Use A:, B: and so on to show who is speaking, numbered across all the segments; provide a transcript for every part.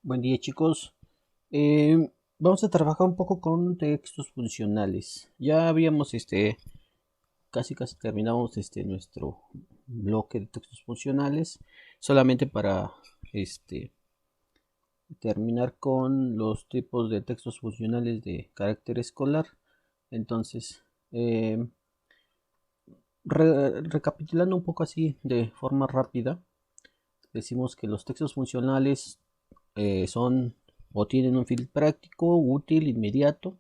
A: Buen día, chicos. Vamos a trabajar un poco con textos funcionales. Ya habíamos casi terminamos nuestro bloque de textos funcionales. Solamente para este terminar con los tipos de textos funcionales de carácter escolar. Entonces, eh, recapitulando un poco así de forma rápida, decimos que los textos funcionales son o tienen un fin práctico, útil, inmediato,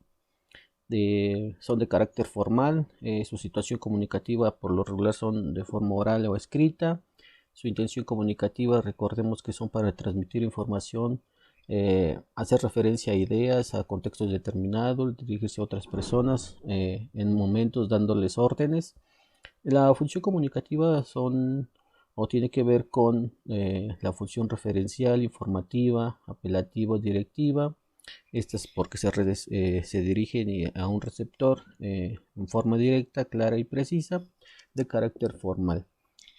A: son de carácter formal, su situación comunicativa por lo regular son de forma oral o escrita, su intención comunicativa recordemos que son para transmitir información, hacer referencia a ideas, a contextos determinados, dirigirse a otras personas en momentos dándoles órdenes. La función comunicativa son o tiene que ver con la función referencial, informativa, apelativa, directiva. Estas porque se dirigen a un receptor en forma directa, clara y precisa, de carácter formal.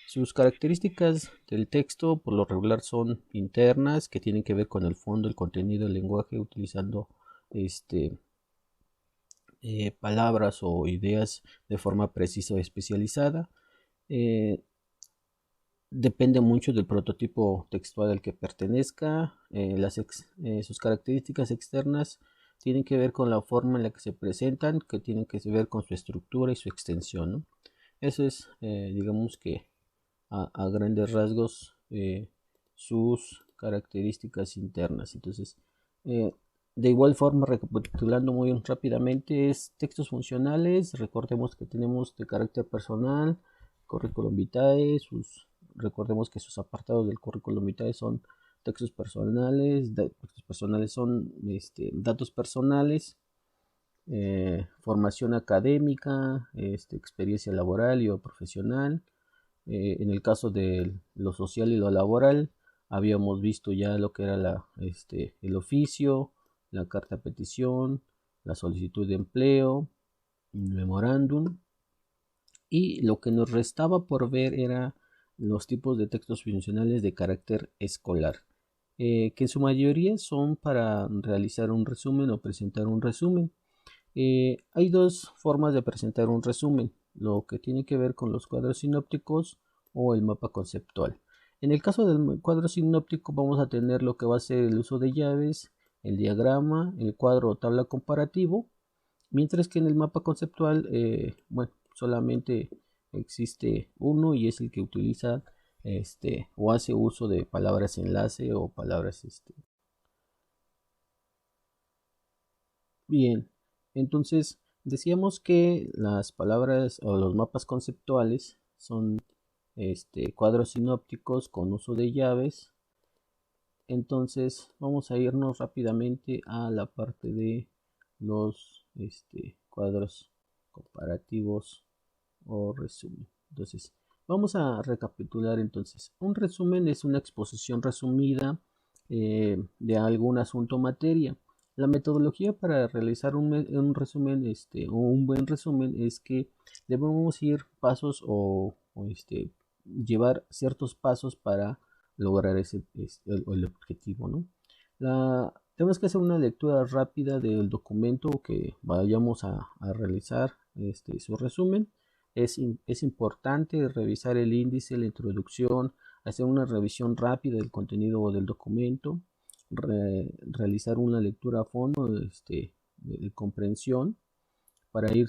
A: Sus características del texto por lo regular son internas, que tienen que ver con el fondo, el contenido, el lenguaje, utilizando este, palabras o ideas de forma precisa o especializada. Eh, Depende mucho del prototipo textual al que pertenezca. Sus características externas tienen que ver con la forma en la que se presentan, que tienen que ver con su estructura y su extensión, ¿no? Eso es, digamos que a grandes rasgos, sus características internas. Entonces, eh, de igual forma, recapitulando muy rápidamente, es textos funcionales. Recordemos que tenemos de carácter personal, curriculum vitae, recordemos que sus apartados del curriculum vitae son textos personales, textos personales son datos personales, formación académica, experiencia laboral y o profesional. En el caso de lo social y lo laboral, habíamos visto ya lo que era el oficio, la carta de petición, la solicitud de empleo, un memorándum, y lo que nos restaba por ver era los tipos de textos funcionales de carácter escolar, que en su mayoría son para realizar un resumen o presentar un resumen. Hay dos formas de presentar un resumen, lo que tiene que ver con los cuadros sinópticos o el mapa conceptual. En el caso del cuadro sinóptico vamos a tener lo que va a ser el uso de llaves, el diagrama, el cuadro o tabla comparativo, mientras que en el mapa conceptual, bueno, solamente existe uno y es el que utiliza o hace uso de palabras enlace o palabras Bien, entonces decíamos que las palabras o los mapas conceptuales son cuadros sinópticos con uso de llaves. Entonces vamos a irnos rápidamente a la parte de los cuadros comparativos o resumen. Entonces vamos a recapitular entonces. Un resumen es una exposición resumida de algún asunto o materia. La metodología para realizar un resumen o un buen resumen es que debemos ir pasos o llevar ciertos pasos para lograr el objetivo, ¿no? Tenemos que hacer una lectura rápida del documento que vayamos a realizar su resumen. Es importante revisar el índice, la introducción, hacer una revisión rápida del contenido del documento, realizar una lectura a fondo de comprensión para ir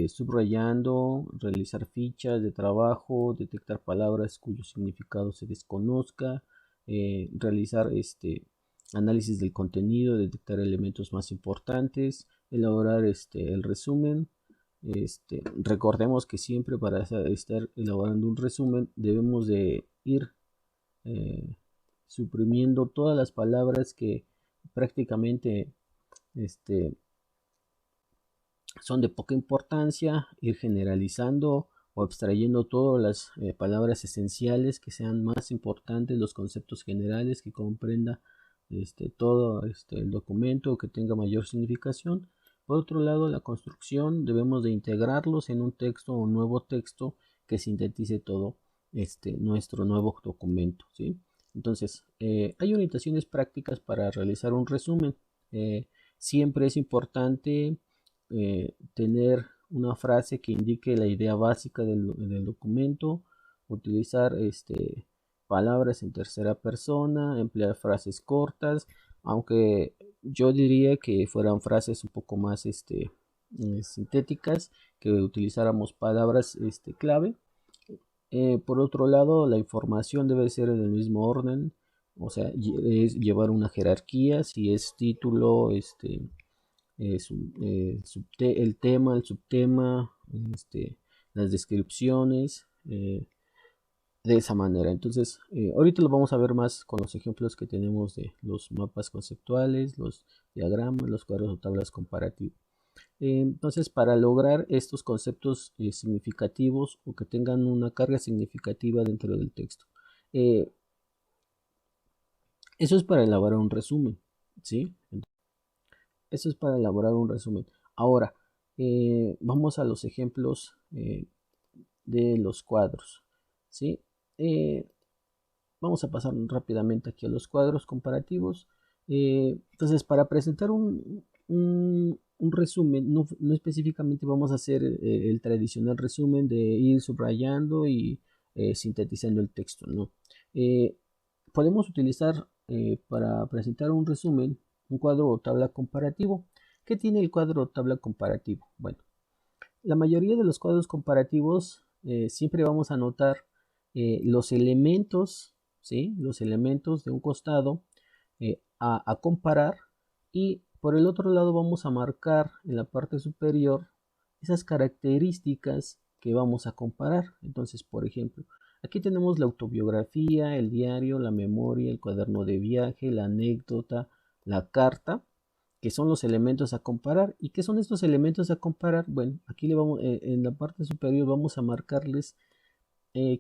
A: subrayando, realizar fichas de trabajo, detectar palabras cuyo significado se desconozca, realizar análisis del contenido, detectar elementos más importantes, elaborar el resumen. Recordemos que siempre para estar elaborando un resumen debemos de ir eh, suprimiendo todas las palabras que prácticamente este, son de poca importancia, ir generalizando o abstrayendo todas las palabras esenciales que sean más importantes, los conceptos generales que comprenda todo el documento, que tenga mayor significación. Por otro lado, la construcción debemos de integrarlos en un texto o un nuevo texto que sintetice todo nuestro nuevo documento, ¿sí? Entonces, hay orientaciones prácticas para realizar un resumen. Siempre es importante tener una frase que indique la idea básica del documento, utilizar palabras en tercera persona, emplear frases cortas, aunque yo diría que fueran frases un poco más sintéticas, que utilizáramos palabras clave. Por otro lado, la información debe ser en el mismo orden, o sea, es llevar una jerarquía, si es título, el tema, el subtema, las descripciones, de esa manera. Entonces, ahorita lo vamos a ver más con los ejemplos que tenemos de los mapas conceptuales, los diagramas, los cuadros o tablas comparativas. Entonces, para lograr estos conceptos significativos o que tengan una carga significativa dentro del texto, eh, eso es para elaborar un resumen, ¿sí? Eso es para elaborar un resumen. Ahora, vamos a los ejemplos de los cuadros, ¿sí? Eh, Vamos a pasar rápidamente aquí a los cuadros comparativos. Entonces, para presentar un resumen, no específicamente vamos a hacer el tradicional resumen de ir subrayando y sintetizando el texto, ¿no? Eh, Podemos utilizar para presentar un resumen un cuadro o tabla comparativo. ¿Qué tiene el cuadro o tabla comparativo? Bueno, la mayoría de los cuadros comparativos siempre vamos a notar los elementos, ¿sí? Los elementos de un costado a comparar, y por el otro lado vamos a marcar en la parte superior esas características que vamos a comparar. Entonces, por ejemplo, aquí tenemos la autobiografía, el diario, la memoria, el cuaderno de viaje, la anécdota, la carta, que son los elementos a comparar. ¿Y qué son estos elementos a comparar? Bueno, aquí le vamos, en la parte superior vamos a marcarles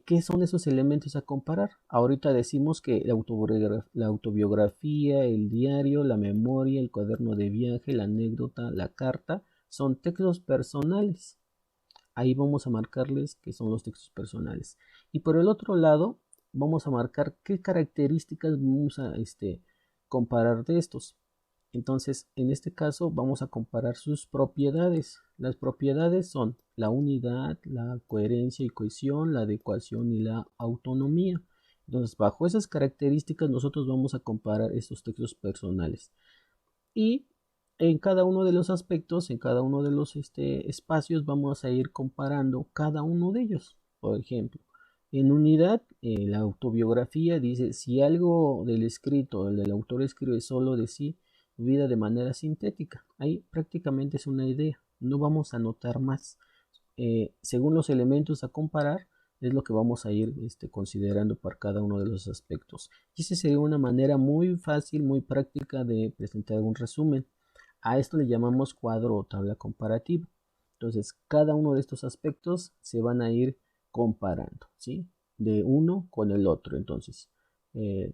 A: qué son esos elementos a comparar. Ahorita decimos que la autobiografía, el diario, la memoria, el cuaderno de viaje, la anécdota, la carta, son textos personales. Ahí vamos a marcarles que son los textos personales. Y por el otro lado, vamos a marcar qué características vamos a comparar de estos. Entonces, en este caso vamos a comparar sus propiedades. Las propiedades son la unidad, la coherencia y cohesión, la adecuación y la autonomía. Entonces, bajo esas características nosotros vamos a comparar estos textos personales. Y en cada uno de los aspectos, en cada uno de los espacios, vamos a ir comparando cada uno de ellos. Por ejemplo, en unidad, la autobiografía dice, si algo del escrito, el del autor escribe solo de sí, vida de manera sintética. Ahí prácticamente es una idea, no vamos a notar más. Según los elementos a comparar, es lo que vamos a ir considerando para cada uno de los aspectos. Y esa sería una manera muy fácil, muy práctica de presentar un resumen. A esto le llamamos cuadro o tabla comparativa. Entonces, cada uno de estos aspectos se van a ir comparando, ¿sí? De uno con el otro. Entonces, eh,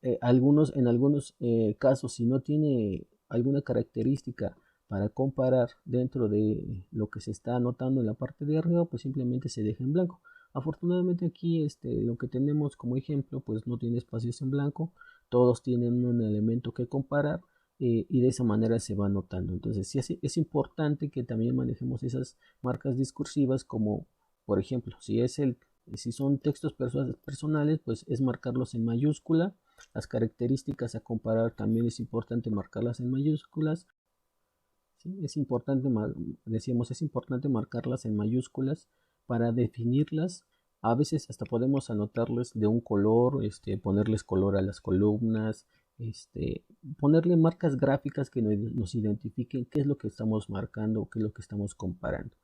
A: en algunos casos, si no tiene alguna característica para comparar dentro de lo que se está anotando en la parte de arriba, pues simplemente se deja en blanco. Afortunadamente aquí lo que tenemos como ejemplo pues no tiene espacios en blanco, todos tienen un elemento que comparar, y de esa manera se va anotando. Entonces sí es importante que también manejemos esas marcas discursivas, como por ejemplo si son textos personales, pues es marcarlos en mayúscula. Las características a comparar también es importante marcarlas en mayúsculas. ¿Sí? Decíamos, es importante marcarlas en mayúsculas para definirlas. A veces hasta podemos anotarles de un color, ponerles color a las columnas, ponerle marcas gráficas que nos identifiquen qué es lo que estamos marcando o qué es lo que estamos comparando.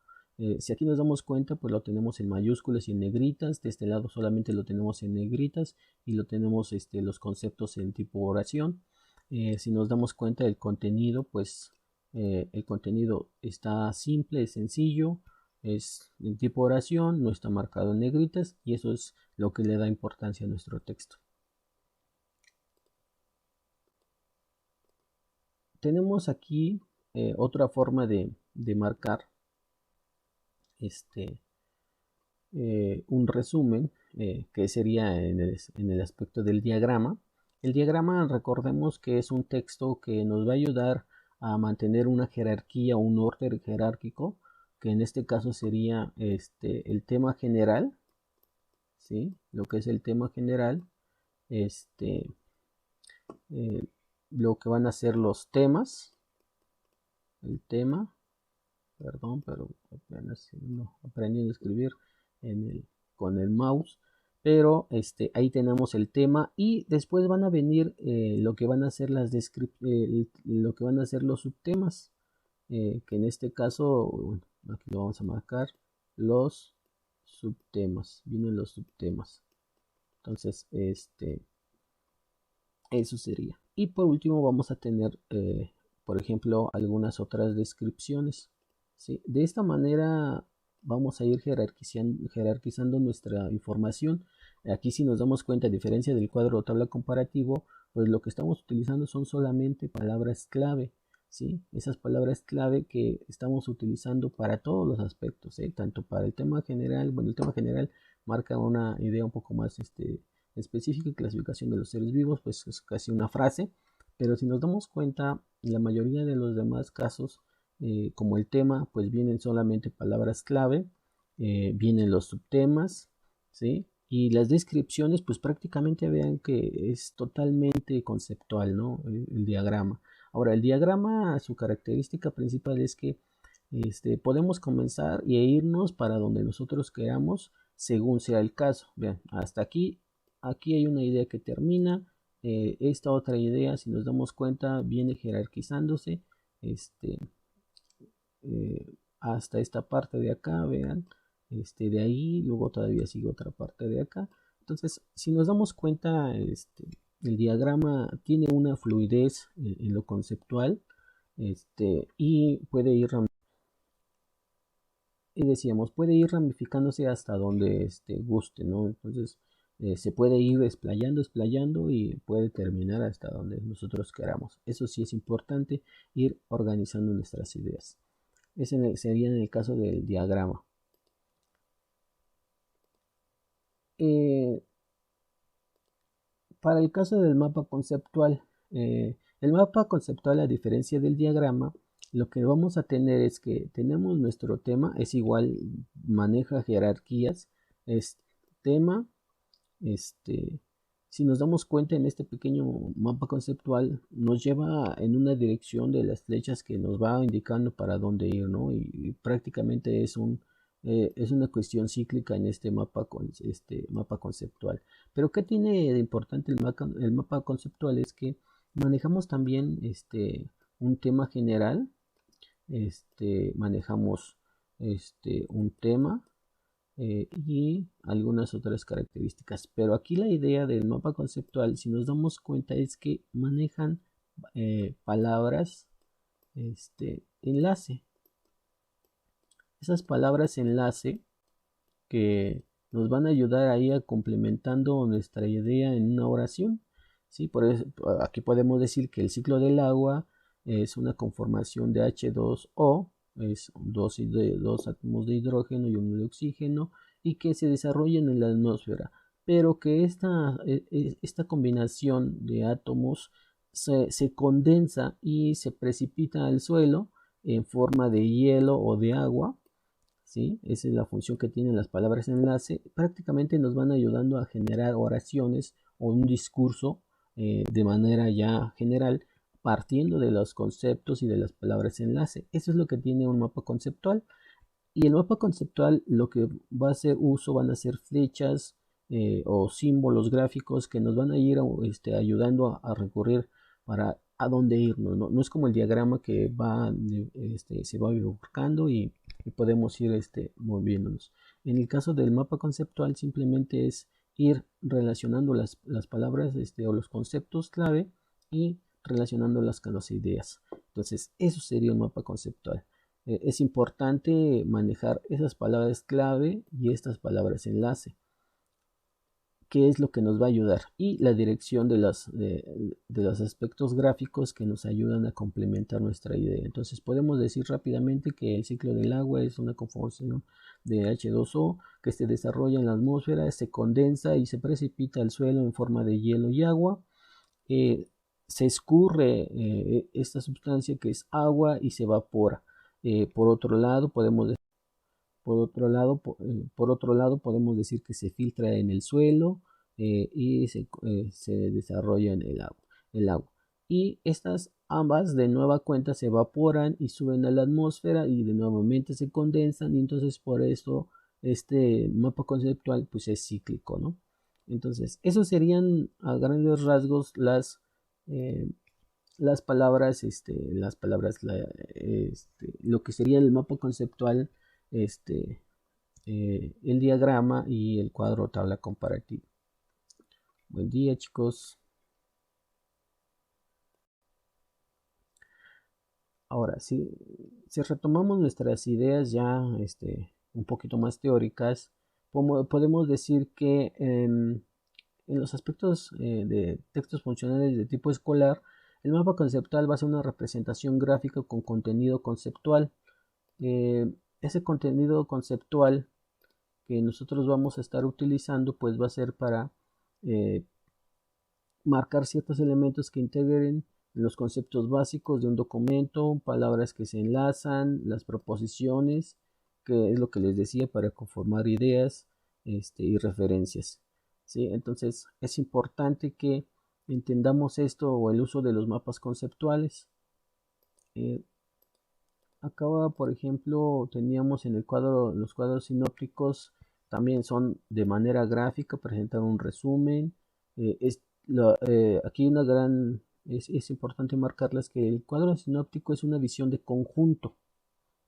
A: Si aquí nos damos cuenta, pues lo tenemos en mayúsculas y en negritas. De este lado solamente lo tenemos en negritas y lo tenemos los conceptos en tipo oración. Si nos damos cuenta del contenido, pues el contenido está simple, es sencillo, es en tipo oración, no está marcado en negritas, y eso es lo que le da importancia a nuestro texto. Tenemos aquí otra forma de marcar este, un resumen que sería en el aspecto del diagrama. El diagrama, recordemos que es un texto que nos va a ayudar a mantener una jerarquía, un orden jerárquico, que en este caso sería el tema general, ¿sí? Lo que es el tema general, este, eh, lo que van a ser los temas, el tema, perdón, pero apenas aprendiendo a escribir con el mouse, pero ahí tenemos el tema y después van a venir lo que van a ser lo que van a ser los subtemas, que en este caso, bueno, aquí lo vamos a marcar, los subtemas, vienen los subtemas. Entonces, eso sería. Y por último vamos a tener, por ejemplo, algunas otras descripciones, ¿sí? De esta manera vamos a ir jerarquizando nuestra información. Aquí si nos damos cuenta, a diferencia del cuadro o tabla comparativo, pues lo que estamos utilizando son solamente palabras clave, ¿sí? Esas palabras clave que estamos utilizando para todos los aspectos, ¿eh? Tanto para el tema general, bueno, el tema general marca una idea un poco más específica, clasificación de los seres vivos, pues es casi una frase, pero si nos damos cuenta, en la mayoría de los demás casos, como el tema, pues vienen solamente palabras clave, vienen los subtemas, ¿sí? Y las descripciones, pues prácticamente vean que es totalmente conceptual, ¿no? El diagrama. Ahora, el diagrama, su característica principal es que podemos comenzar e irnos para donde nosotros queramos según sea el caso. Vean, hasta aquí hay una idea que termina, esta otra idea, si nos damos cuenta, viene jerarquizándose hasta esta parte de acá, vean, de ahí, luego todavía sigue otra parte de acá. Entonces, si nos damos cuenta, el diagrama tiene una fluidez en lo conceptual, y puede ir y decíamos, puede ir ramificándose hasta donde guste, ¿no? Entonces, se puede ir explayando y puede terminar hasta donde nosotros queramos. Eso sí es importante, ir organizando nuestras ideas. Ese sería en el caso del diagrama. Eh, para el caso del mapa conceptual, el mapa conceptual, a diferencia del diagrama, lo que vamos a tener es que tenemos nuestro tema, es igual, maneja jerarquías, es tema, si nos damos cuenta en este pequeño mapa conceptual, nos lleva en una dirección de las flechas que nos va indicando para dónde ir, ¿no? Y prácticamente es una cuestión cíclica en este mapa conceptual. Pero ¿qué tiene de importante el mapa conceptual? Es que manejamos también un tema general, manejamos un tema, y algunas otras características. Pero aquí la idea del mapa conceptual, si nos damos cuenta, es que manejan palabras enlace. Esas palabras enlace que nos van a ayudar ahí a complementando nuestra idea en una oración. ¿Sí? Por eso, aquí podemos decir que el ciclo del agua es una conformación de H2O, es dos átomos de hidrógeno y uno de oxígeno, y que se desarrollan en la atmósfera, pero que esta combinación de átomos se condensa y se precipita al suelo en forma de hielo o de agua. ¿Sí? Esa es la función que tienen las palabras enlace. Prácticamente nos van ayudando a generar oraciones o un discurso de manera ya general, partiendo de los conceptos y de las palabras enlace. Eso es lo que tiene un mapa conceptual. Y el mapa conceptual, lo que va a hacer uso van a ser flechas o símbolos gráficos que nos van a ir ayudando a recurrir para a dónde irnos, ¿no? No es como el diagrama que se va bifurcando y podemos ir moviéndonos. En el caso del mapa conceptual, simplemente es ir relacionando las palabras o los conceptos clave y relacionándolas con las ideas. Entonces, eso sería un mapa conceptual. Es importante manejar esas palabras clave y estas palabras enlace. qué es lo que nos va a ayudar y la dirección de los aspectos gráficos que nos ayudan a complementar nuestra idea. Entonces podemos decir rápidamente que el ciclo del agua es una conformación de H2O que se desarrolla en la atmósfera, se condensa y se precipita al suelo en forma de hielo y agua. Se escurre esta sustancia que es agua y se evapora. Por otro lado, por otro lado, podemos decir que se filtra en el suelo y se desarrolla en el agua. Y estas ambas de nueva cuenta se evaporan y suben a la atmósfera y de nuevamente se condensan, y entonces por eso este mapa conceptual pues es cíclico, ¿no? Entonces, esos serían a grandes rasgos eh, lo que sería el mapa conceptual, este, el diagrama y el cuadro tabla comparativa. Buen día, chicos. Ahora, si retomamos nuestras ideas ya un poquito más teóricas, podemos decir que en los aspectos de textos funcionales de tipo escolar, el mapa conceptual va a ser una representación gráfica con contenido conceptual. Ese contenido conceptual que nosotros vamos a estar utilizando pues va a ser para eh, marcar ciertos elementos que integren los conceptos básicos de un documento, palabras que se enlazan, las proposiciones, que es lo que les decía, para conformar ideas y referencias. ¿Sí? Entonces es importante que entendamos esto o el uso de los mapas conceptuales. Acá, por ejemplo, teníamos en el cuadro, los cuadros sinópticos también son de manera gráfica, presentan un resumen. Aquí es importante marcarles que el cuadro sinóptico es una visión de conjunto.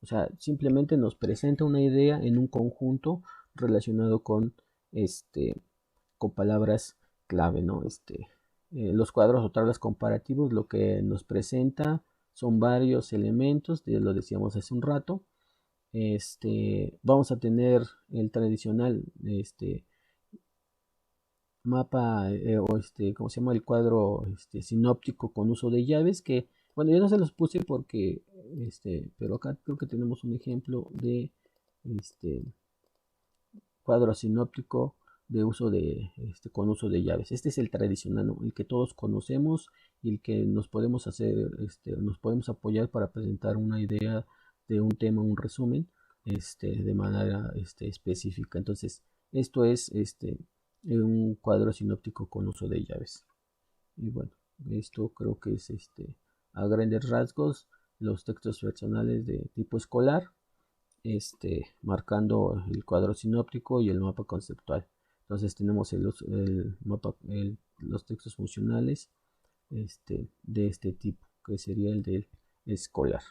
A: O sea, simplemente nos presenta una idea en un conjunto relacionado con palabras clave, ¿no? Los cuadros o tablas comparativos lo que nos presenta son varios elementos, ya lo decíamos hace un rato. Vamos a tener el tradicional mapa ¿cómo se llama? El cuadro sinóptico con uso de llaves que, bueno, yo no se los puse porque, pero acá creo que tenemos un ejemplo de este cuadro sinóptico de uso con uso de llaves. Este es el tradicional, ¿no? El que todos conocemos y el que nos podemos nos podemos apoyar para presentar una idea de un tema, un resumen, de manera específica. Entonces, esto es un cuadro sinóptico con uso de llaves. Y bueno, esto creo que es a grandes rasgos los textos personales de tipo escolar, marcando el cuadro sinóptico y el mapa conceptual. Entonces tenemos los textos funcionales de este tipo, que sería el del escolar.